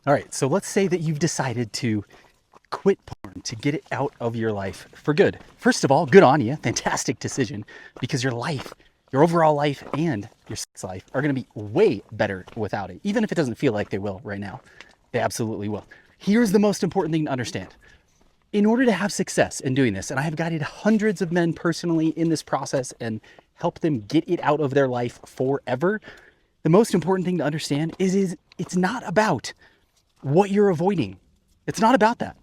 All right, so let's say that you've decided to quit porn, to get it out of your life for good. First of all, good on you. Fantastic decision, because your life, your overall life and your sex life are going to be way better without it. Even if it doesn't feel like they will right now, they absolutely will. Here's the most important thing to understand. In order to have success in doing this, and I have guided hundreds of men personally in this process and helped them get it out of their life forever, the most important thing to understand is it's not about what you're avoiding. It's not about that.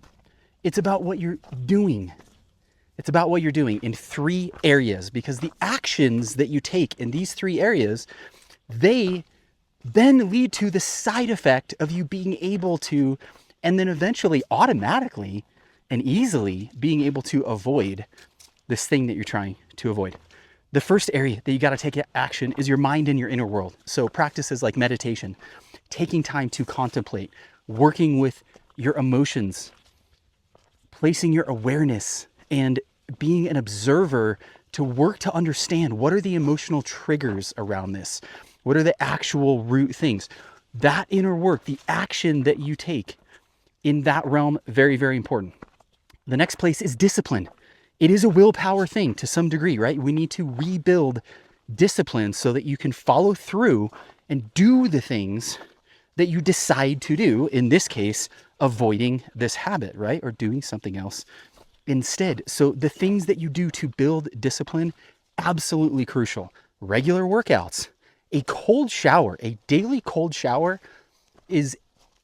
It's about what you're doing. It's about what you're doing in three areas, because the actions that you take in these three areas, they then lead to the side effect of you being able to, and then eventually automatically and easily being able to avoid this thing that you're trying to avoid. The first area that you got to take action is your mind and your inner world. So practices like meditation, taking time to contemplate, working with your emotions, placing your awareness and being an observer to work to understand what are the emotional triggers around this? What are the actual root things? That inner work, the action that you take in that realm, very, very important. The next place is discipline. It is a willpower thing to some degree, right? We need to rebuild discipline so that you can follow through and do the things that you decide to do. In this case, avoiding this habit, right? Or doing something else instead. So the things that you do to build discipline, absolutely crucial. Regular workouts, a cold shower, a daily cold shower is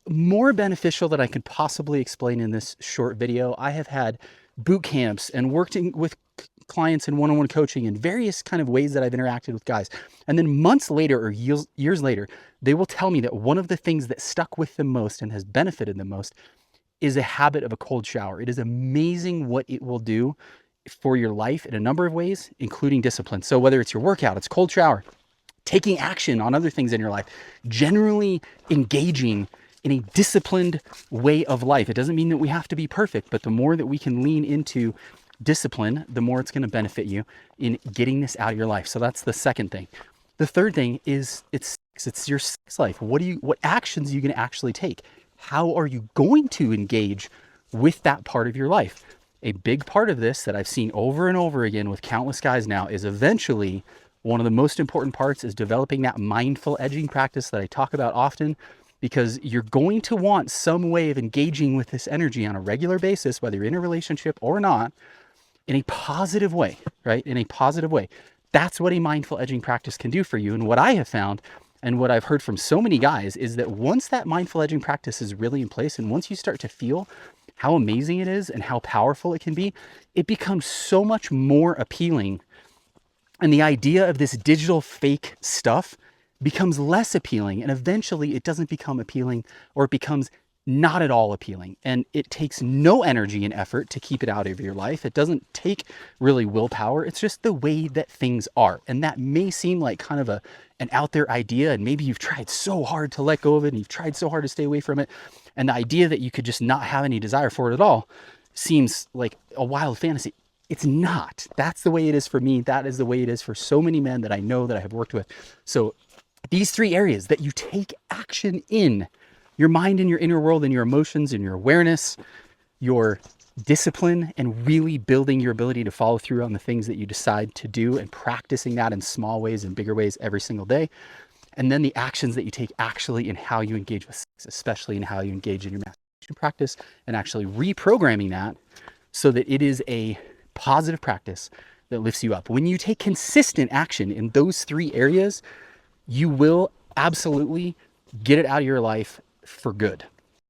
more beneficial than I could possibly explain in this short video. I have had boot camps and worked with clients in one-on-one coaching in various kind of ways that I've interacted with guys. And then months later or years later, they will tell me that one of the things that stuck with them most and has benefited them most is a habit of a cold shower. It is amazing what it will do for your life in a number of ways, including discipline. So whether it's your workout, it's cold shower, taking action on other things in your life, generally engaging in a disciplined way of life. It doesn't mean that we have to be perfect, but the more that we can lean into discipline, the more it's going to benefit you in getting this out of your life. So that's the second thing. The third thing is it's your sex life. What actions are you going to actually take? How are you going to engage with that part of your life? A big part of this that I've seen over and over again with countless guys now is eventually one of the most important parts is developing that mindful edging practice that I talk about often, because you're going to want some way of engaging with this energy on a regular basis, whether you're in a relationship or not, in a positive way, right? In a positive way. That's what a mindful edging practice can do for you. And what I have found and what I've heard from so many guys is that once that mindful edging practice is really in place, and once you start to feel how amazing it is and how powerful it can be, it becomes so much more appealing. And the idea of this digital fake stuff becomes less appealing, and eventually it doesn't become appealing, or it becomes not at all appealing. And it takes no energy and effort to keep it out of your life. It doesn't take really willpower. It's just the way that things are. And that may seem like kind of an out there idea, and maybe you've tried so hard to let go of it and you've tried so hard to stay away from it. And the idea that you could just not have any desire for it at all seems like a wild fantasy. It's not. That's the way it is for me. That is the way it is for so many men that I know, that I have worked with. So these three areas that you take action in: your mind and your inner world and your emotions and your awareness, your discipline, and really building your ability to follow through on the things that you decide to do, and practicing that in small ways and bigger ways every single day. And then the actions that you take actually in how you engage with sex, especially in how you engage in your masturbation practice, and actually reprogramming that so that it is a positive practice that lifts you up. When you take consistent action in those three areas, you will absolutely get it out of your life for good.